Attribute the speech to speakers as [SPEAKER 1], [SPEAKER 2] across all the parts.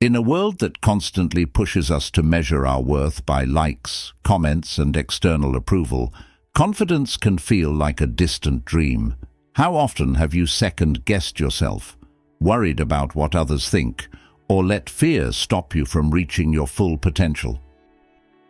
[SPEAKER 1] In a world that constantly pushes us to measure our worth by likes, comments, and external approval, confidence can feel like a distant dream. How often have you second-guessed yourself, worried about what others think, or let fear stop you from reaching your full potential?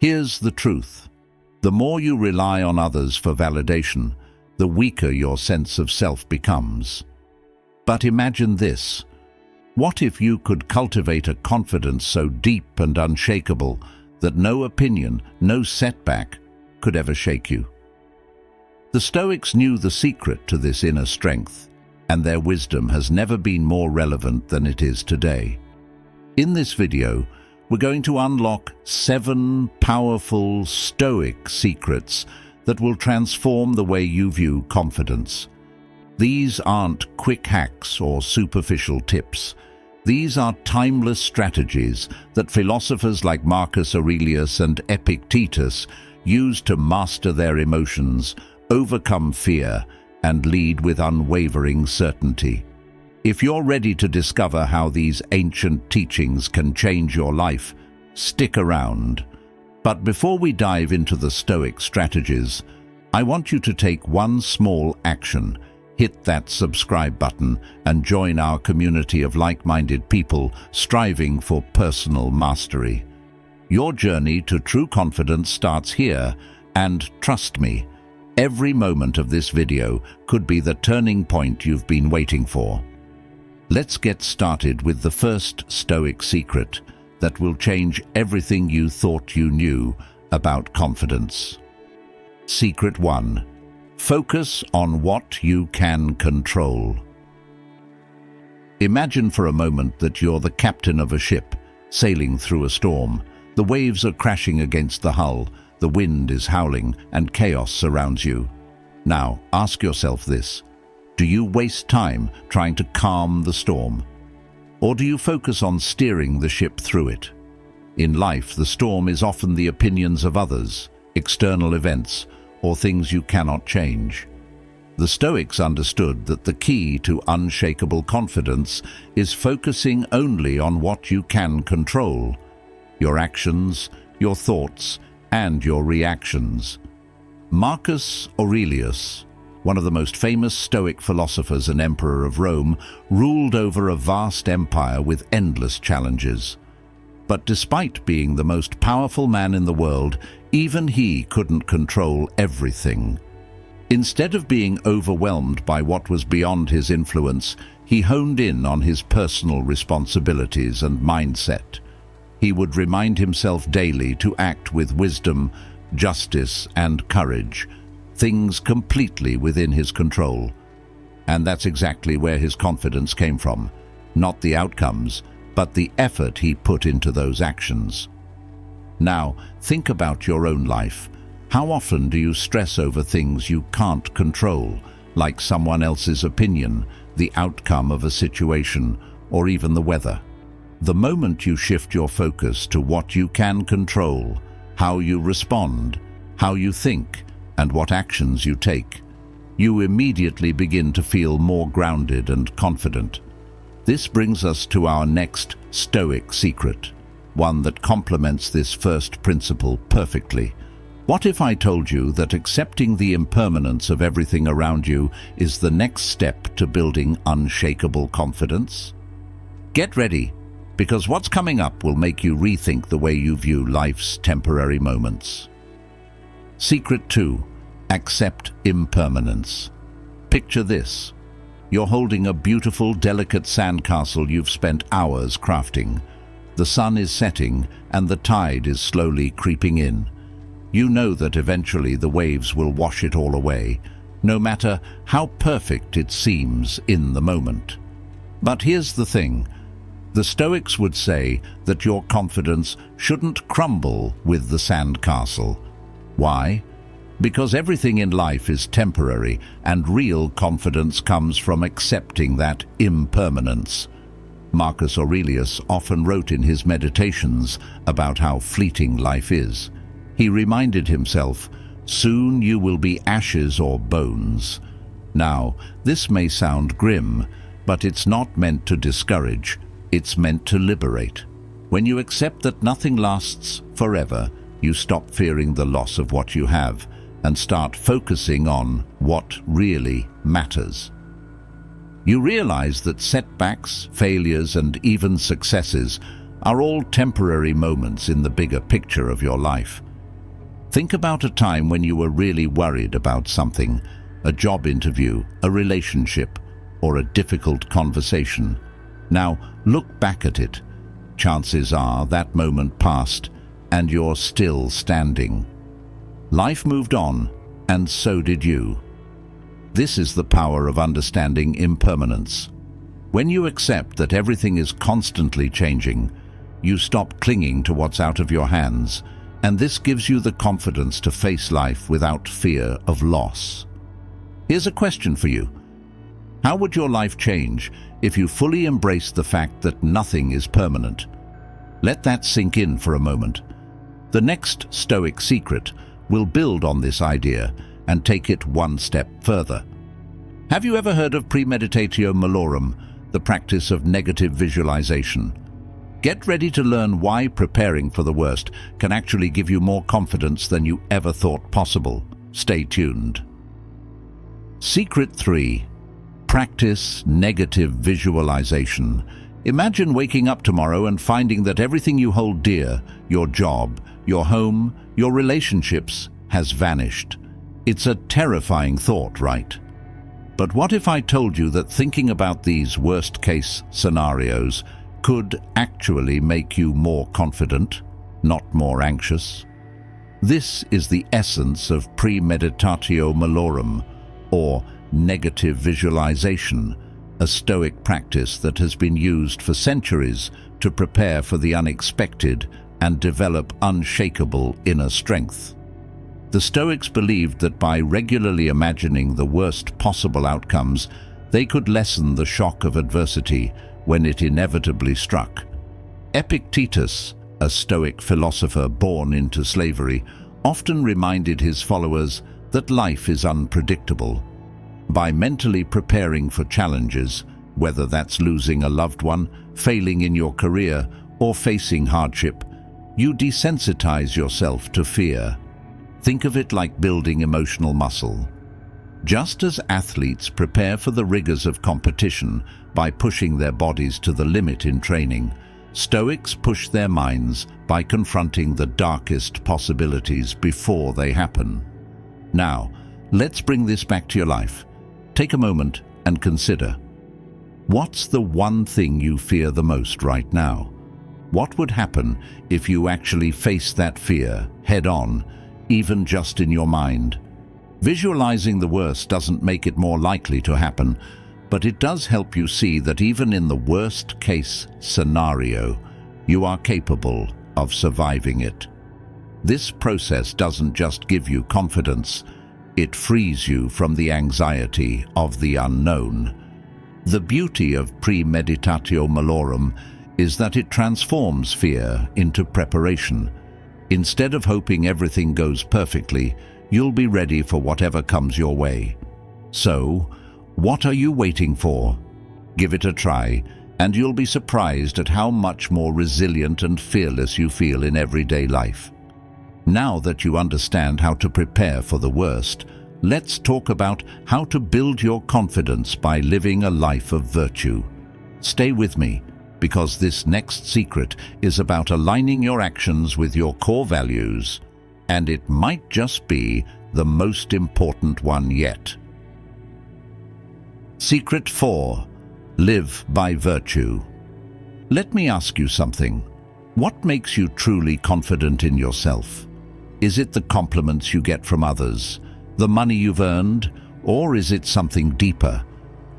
[SPEAKER 1] Here's the truth. The more you rely on others for validation, the weaker your sense of self becomes. But imagine this. What if you could cultivate a confidence so deep and unshakable that no opinion, no setback could ever shake you? The Stoics knew the secret to this inner strength, and their wisdom has never been more relevant than it is today. In this video, we're going to unlock 7 powerful Stoic secrets that will transform the way you view confidence. These aren't quick hacks or superficial tips. These are timeless strategies that philosophers like Marcus Aurelius and Epictetus used to master their emotions, overcome fear, and lead with unwavering certainty. If you're ready to discover how these ancient teachings can change your life, stick around. But before we dive into the Stoic strategies, I want you to take one small action. Hit that subscribe button and join our community of like-minded people striving for personal mastery. Your journey to true confidence starts here, and trust me, every moment of this video could be the turning point you've been waiting for. Let's get started with the first Stoic secret that will change everything you thought you knew about confidence. Secret 1. Focus on what you can control. Imagine for a moment that you're the captain of a ship, sailing through a storm. The waves are crashing against the hull, the wind is howling, and chaos surrounds you. Now, ask yourself this. Do you waste time trying to calm the storm? Or do you focus on steering the ship through it? In life, the storm is often the opinions of others, external events, or things you cannot change. The Stoics understood that the key to unshakable confidence is focusing only on what you can control: your actions, your thoughts, and your reactions. Marcus Aurelius, one of the most famous Stoic philosophers and emperor of Rome, ruled over a vast empire with endless challenges. But despite being the most powerful man in the world, even he couldn't control everything. Instead of being overwhelmed by what was beyond his influence, he honed in on his personal responsibilities and mindset. He would remind himself daily to act with wisdom, justice, and courage, things completely within his control. And that's exactly where his confidence came from. Not the outcomes, but the effort he put into those actions. Now, think about your own life. How often do you stress over things you can't control, like someone else's opinion, the outcome of a situation, or even the weather? The moment you shift your focus to what you can control, how you respond, how you think, and what actions you take, you immediately begin to feel more grounded and confident. This brings us to our next Stoic secret, one that complements this first principle perfectly. What if I told you that accepting the impermanence of everything around you is the next step to building unshakable confidence? Get ready, because what's coming up will make you rethink the way you view life's temporary moments. Secret 2. Accept impermanence. Picture this. You're holding a beautiful, delicate sandcastle you've spent hours crafting. The sun is setting, and the tide is slowly creeping in. You know that eventually the waves will wash it all away, no matter how perfect it seems in the moment. But here's the thing. The Stoics would say that your confidence shouldn't crumble with the sandcastle. Why? Because everything in life is temporary, and real confidence comes from accepting that impermanence. Marcus Aurelius often wrote in his meditations about how fleeting life is. He reminded himself, "Soon you will be ashes or bones." Now, this may sound grim, but it's not meant to discourage, it's meant to liberate. When you accept that nothing lasts forever, you stop fearing the loss of what you have and start focusing on what really matters. You realize that setbacks, failures, and even successes are all temporary moments in the bigger picture of your life. Think about a time when you were really worried about something, a job interview, a relationship, or a difficult conversation. Now, look back at it. Chances are that moment passed and you're still standing. Life moved on, and so did you. This is the power of understanding impermanence. When you accept that everything is constantly changing, you stop clinging to what's out of your hands, and this gives you the confidence to face life without fear of loss. Here's a question for you. How would your life change if you fully embraced the fact that nothing is permanent? Let that sink in for a moment. The next Stoic secret will build on this idea and take it one step further. Have you ever heard of premeditatio malorum, the practice of negative visualization? Get ready to learn why preparing for the worst can actually give you more confidence than you ever thought possible. Stay tuned. Secret 3. Practice negative visualization. Imagine waking up tomorrow and finding that everything you hold dear, your job, your home, your relationships, has vanished. It's a terrifying thought, right? But what if I told you that thinking about these worst-case scenarios could actually make you more confident, not more anxious? This is the essence of premeditatio malorum, or negative visualization, a Stoic practice that has been used for centuries to prepare for the unexpected and develop unshakable inner strength. The Stoics believed that by regularly imagining the worst possible outcomes, they could lessen the shock of adversity when it inevitably struck. Epictetus, a Stoic philosopher born into slavery, often reminded his followers that life is unpredictable. By mentally preparing for challenges, whether that's losing a loved one, failing in your career, or facing hardship, you desensitize yourself to fear. Think of it like building emotional muscle. Just as athletes prepare for the rigors of competition by pushing their bodies to the limit in training, Stoics push their minds by confronting the darkest possibilities before they happen. Now, let's bring this back to your life. Take a moment and consider. What's the one thing you fear the most right now? What would happen if you actually faced that fear head-on, even just in your mind? Visualizing the worst doesn't make it more likely to happen, but it does help you see that even in the worst-case scenario, you are capable of surviving it. This process doesn't just give you confidence, it frees you from the anxiety of the unknown. The beauty of premeditatio malorum is that it transforms fear into preparation. Instead of hoping everything goes perfectly, you'll be ready for whatever comes your way. So, what are you waiting for? Give it a try, and you'll be surprised at how much more resilient and fearless you feel in everyday life. Now that you understand how to prepare for the worst, let's talk about how to build your confidence by living a life of virtue. Stay with me, because this next secret is about aligning your actions with your core values, and it might just be the most important one yet. Secret 4. Live by virtue. Let me ask you something. What makes you truly confident in yourself? Is it the compliments you get from others, the money you've earned, or is it something deeper?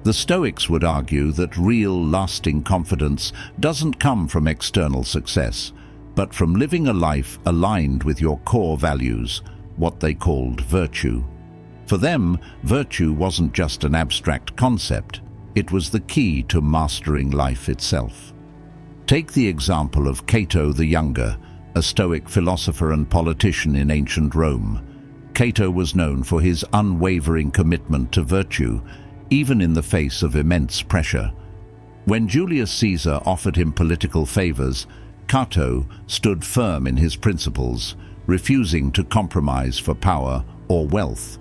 [SPEAKER 1] The Stoics would argue that real, lasting confidence doesn't come from external success, but from living a life aligned with your core values, what they called virtue. For them, virtue wasn't just an abstract concept, it was the key to mastering life itself. Take the example of Cato the Younger, a Stoic philosopher and politician in ancient Rome. Cato was known for his unwavering commitment to virtue, even in the face of immense pressure. When Julius Caesar offered him political favors, Cato stood firm in his principles, refusing to compromise for power or wealth.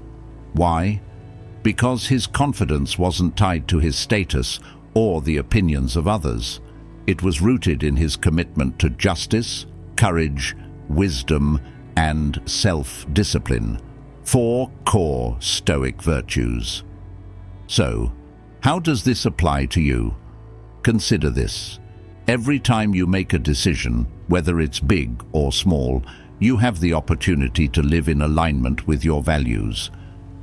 [SPEAKER 1] Why? Because his confidence wasn't tied to his status or the opinions of others. It was rooted in his commitment to justice, courage, wisdom, and self-discipline. 4 core Stoic virtues. So, how does this apply to you? Consider this. Every time you make a decision, whether it's big or small, you have the opportunity to live in alignment with your values.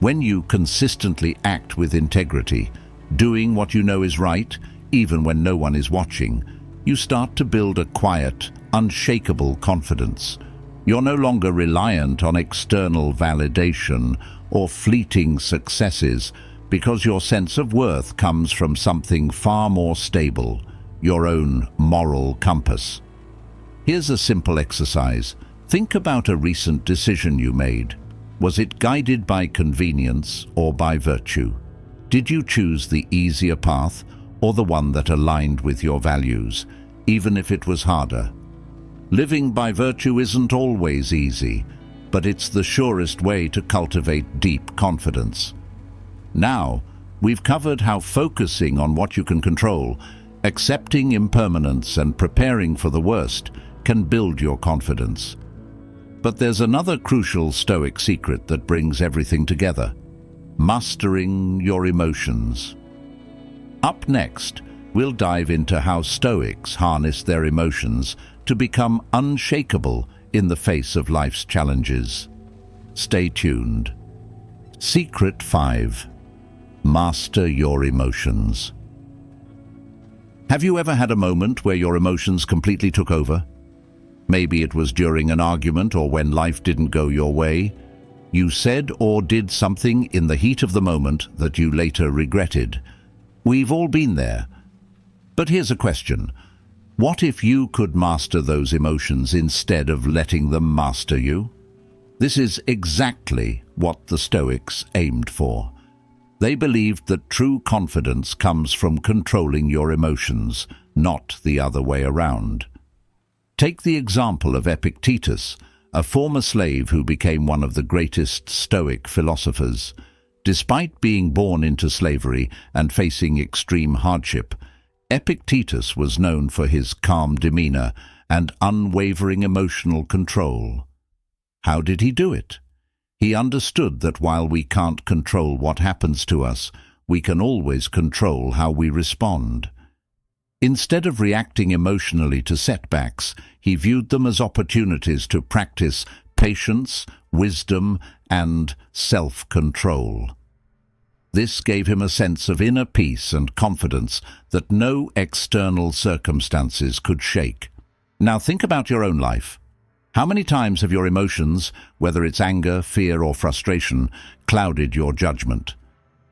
[SPEAKER 1] When you consistently act with integrity, doing what you know is right, even when no one is watching, you start to build a quiet, unshakable confidence. You're no longer reliant on external validation or fleeting successes, because your sense of worth comes from something far more stable, your own moral compass. Here's a simple exercise. Think about a recent decision you made. Was it guided by convenience or by virtue? Did you choose the easier path or the one that aligned with your values, even if it was harder? Living by virtue isn't always easy, but it's the surest way to cultivate deep confidence. Now, we've covered how focusing on what you can control, accepting impermanence, and preparing for the worst can build your confidence. But there's another crucial Stoic secret that brings everything together: mastering your emotions. Up next, we'll dive into how Stoics harness their emotions to become unshakable in the face of life's challenges. Stay tuned. Secret 5. Master your emotions. Have you ever had a moment where your emotions completely took over? Maybe it was during an argument or when life didn't go your way. You said or did something in the heat of the moment that you later regretted. We've all been there. But here's a question. What if you could master those emotions instead of letting them master you? This is exactly what the Stoics aimed for. They believed that true confidence comes from controlling your emotions, not the other way around. Take the example of Epictetus, a former slave who became one of the greatest Stoic philosophers. Despite being born into slavery and facing extreme hardship, Epictetus was known for his calm demeanor and unwavering emotional control. How did he do it? He understood that while we can't control what happens to us, we can always control how we respond. Instead of reacting emotionally to setbacks, he viewed them as opportunities to practice patience, wisdom, and self-control. This gave him a sense of inner peace and confidence that no external circumstances could shake. Now think about your own life. How many times have your emotions, whether it's anger, fear, or frustration, clouded your judgment?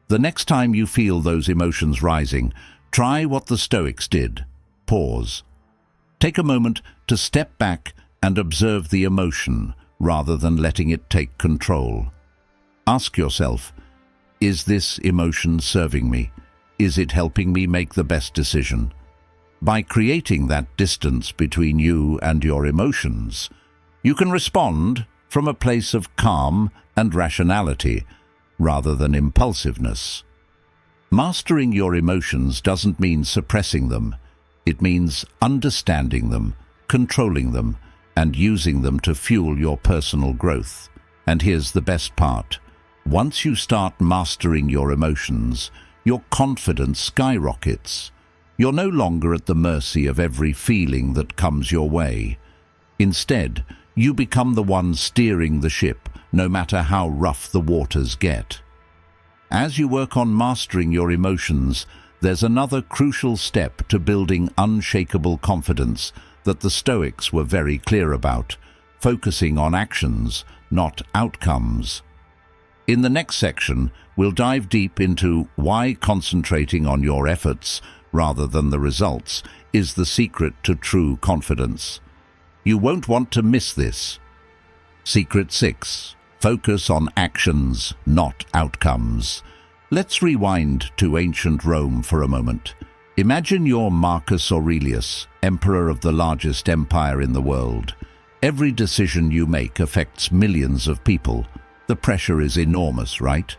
[SPEAKER 1] The next time you feel those emotions rising, try what the Stoics did. Pause. Take a moment to step back and observe the emotion rather than letting it take control. Ask yourself, is this emotion serving me? Is it helping me make the best decision? By creating that distance between you and your emotions, you can respond from a place of calm and rationality rather than impulsiveness. Mastering your emotions doesn't mean suppressing them. It means understanding them, controlling them, and using them to fuel your personal growth. And here's the best part. Once you start mastering your emotions, your confidence skyrockets. You're no longer at the mercy of every feeling that comes your way. Instead, you become the one steering the ship, no matter how rough the waters get. As you work on mastering your emotions, there's another crucial step to building unshakable confidence that the Stoics were very clear about: focusing on actions, not outcomes. In the next section, we'll dive deep into why concentrating on your efforts rather than the results is the secret to true confidence. You won't want to miss this. Secret 6. Focus on actions, not outcomes. Let's rewind to ancient Rome for a moment. Imagine you're Marcus Aurelius, emperor of the largest empire in the world. Every decision you make affects millions of people. The pressure is enormous, right?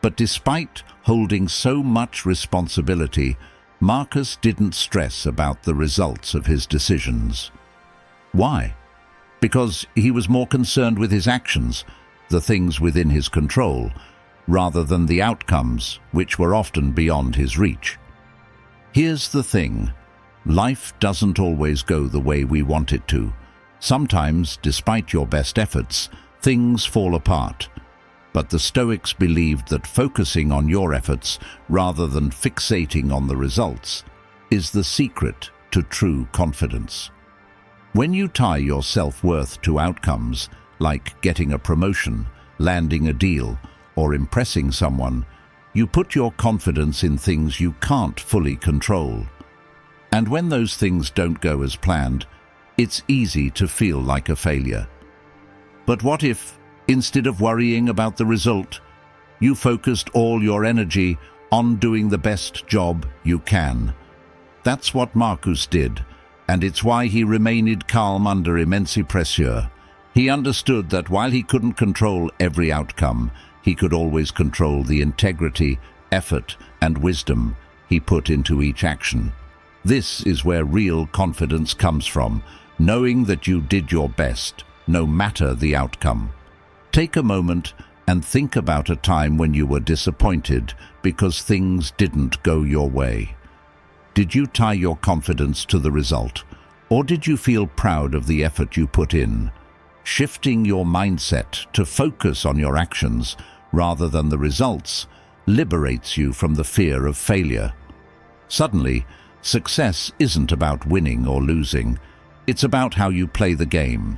[SPEAKER 1] But despite holding so much responsibility, Marcus didn't stress about the results of his decisions. Why? Because he was more concerned with his actions, the things within his control, rather than the outcomes, which were often beyond his reach. Here's the thing. Life doesn't always go the way we want it to. Sometimes, despite your best efforts, things fall apart. But the Stoics believed that focusing on your efforts, rather than fixating on the results, is the secret to true confidence. When you tie your self-worth to outcomes, like getting a promotion, landing a deal, or impressing someone, you put your confidence in things you can't fully control. And when those things don't go as planned, it's easy to feel like a failure. But what if, instead of worrying about the result, you focused all your energy on doing the best job you can? That's what Marcus did, and it's why he remained calm under immense pressure. He understood that while he couldn't control every outcome, he could always control the integrity, effort, and wisdom he put into each action. This is where real confidence comes from, knowing that you did your best, no matter the outcome. Take a moment and think about a time when you were disappointed because things didn't go your way. Did you tie your confidence to the result, or did you feel proud of the effort you put in? Shifting your mindset to focus on your actions rather than the results liberates you from the fear of failure. Suddenly, success isn't about winning or losing. It's about how you play the game.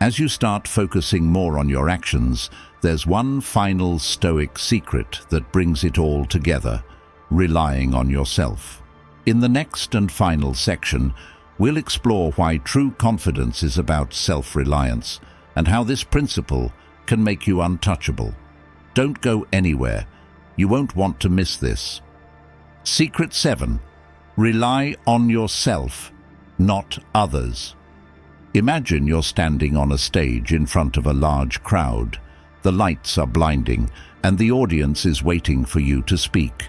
[SPEAKER 1] As you start focusing more on your actions, there's one final Stoic secret that brings it all together: relying on yourself. In the next and final section, we'll explore why true confidence is about self-reliance and how this principle can make you untouchable. Don't go anywhere. You won't want to miss this. Secret 7. Rely on yourself, not others. Imagine you're standing on a stage in front of a large crowd. The lights are blinding, and the audience is waiting for you to speak.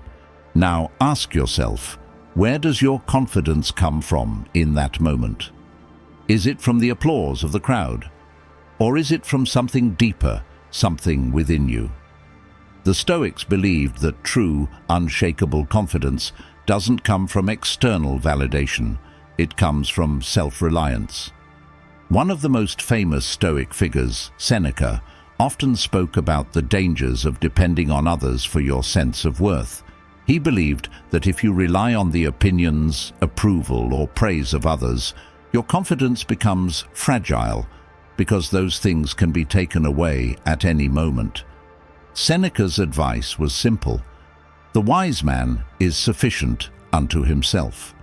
[SPEAKER 1] Now ask yourself, where does your confidence come from in that moment? Is it from the applause of the crowd? Or is it from something deeper, something within you? The Stoics believed that true, unshakable confidence doesn't come from external validation. It comes from self-reliance. One of the most famous Stoic figures, Seneca, often spoke about the dangers of depending on others for your sense of worth. He believed that if you rely on the opinions, approval, or praise of others, your confidence becomes fragile, because those things can be taken away at any moment. Seneca's advice was simple: the wise man is sufficient unto himself.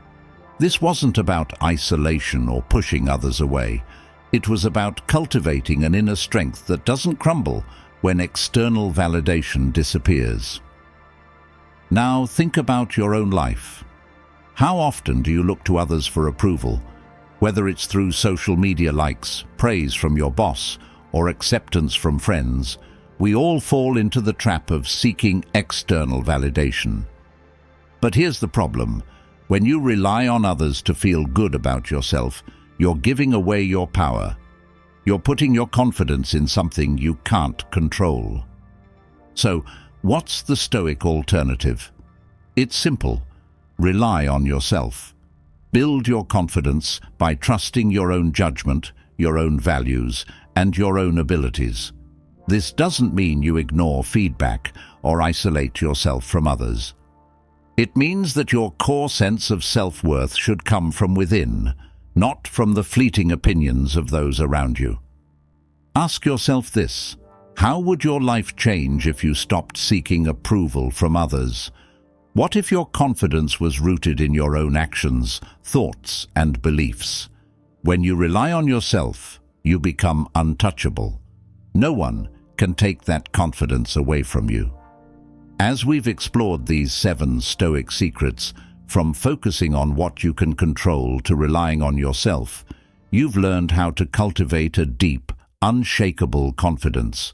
[SPEAKER 1] This wasn't about isolation or pushing others away. It was about cultivating an inner strength that doesn't crumble when external validation disappears. Now think about your own life. How often do you look to others for approval? Whether it's through social media likes, praise from your boss, or acceptance from friends, we all fall into the trap of seeking external validation. But here's the problem. When you rely on others to feel good about yourself, you're giving away your power. You're putting your confidence in something you can't control. So, what's the Stoic alternative? It's simple. Rely on yourself. Build your confidence by trusting your own judgment, your own values, and your own abilities. This doesn't mean you ignore feedback or isolate yourself from others. It means that your core sense of self-worth should come from within, not from the fleeting opinions of those around you. Ask yourself this: how would your life change if you stopped seeking approval from others? What if your confidence was rooted in your own actions, thoughts, and beliefs? When you rely on yourself, you become untouchable. No one can take that confidence away from you. As we've explored these 7 Stoic secrets, From focusing on what you can control to relying on yourself, you've learned how to cultivate a deep, unshakable confidence.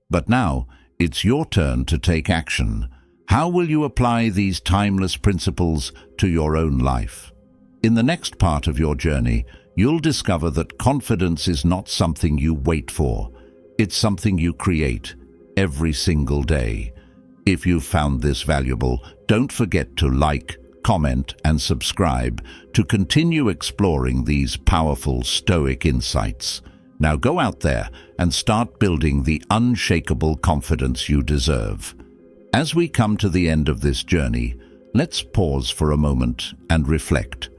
[SPEAKER 1] But now, it's your turn to take action. How will you apply these timeless principles to your own life? In the next part of your journey, you'll discover that confidence is not something you wait for. It's something you create every single day. If you've found this valuable, don't forget to like, comment, and subscribe to continue exploring these powerful Stoic insights. Now go out there and start building the unshakable confidence you deserve. As we come to the end of this journey, let's pause for a moment and reflect.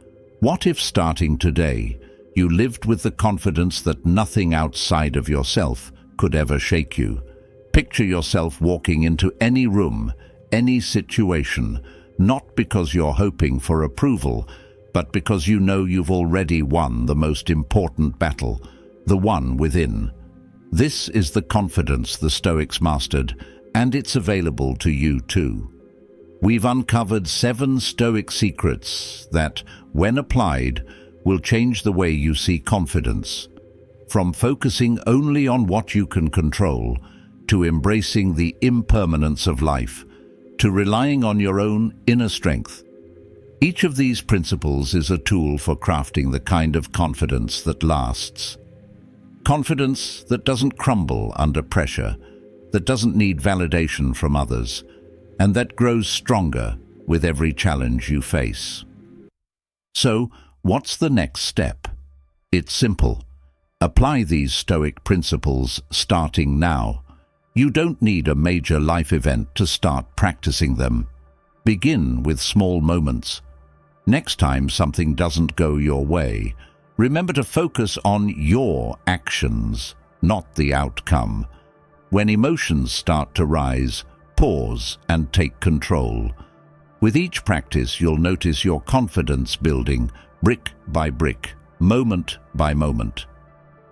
[SPEAKER 1] What if starting today, you lived with the confidence that nothing outside of yourself could ever shake you? Picture yourself walking into any room, any situation, not because you're hoping for approval, but because you know you've already won the most important battle, the one within. This is the confidence the Stoics mastered, and it's available to you too. We've uncovered 7 Stoic secrets that, when applied, will change the way you see confidence. From focusing only on what you can control, to embracing the impermanence of life, to relying on your own inner strength. Each of these principles is a tool for crafting the kind of confidence that lasts. Confidence that doesn't crumble under pressure, that doesn't need validation from others, and that grows stronger with every challenge you face. So, what's the next step? It's simple. Apply these Stoic principles starting now. You don't need a major life event to start practicing them. Begin with small moments. Next time something doesn't go your way, remember to focus on your actions, not the outcome. When emotions start to rise, pause and take control. With each practice, you'll notice your confidence building brick by brick, moment by moment.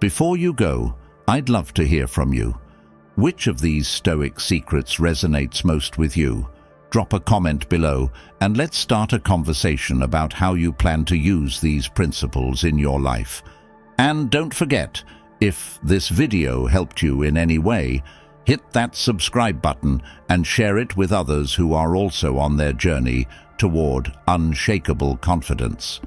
[SPEAKER 1] Before you go, I'd love to hear from you. Which of these Stoic secrets resonates most with you? Drop a comment below and let's start a conversation about how you plan to use these principles in your life. And don't forget, if this video helped you in any way, hit that subscribe button and share it with others who are also on their journey toward unshakable confidence.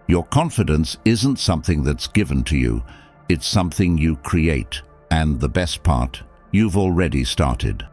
[SPEAKER 1] Your confidence isn't something that's given to you, it's something you create, and the best part, you've already started.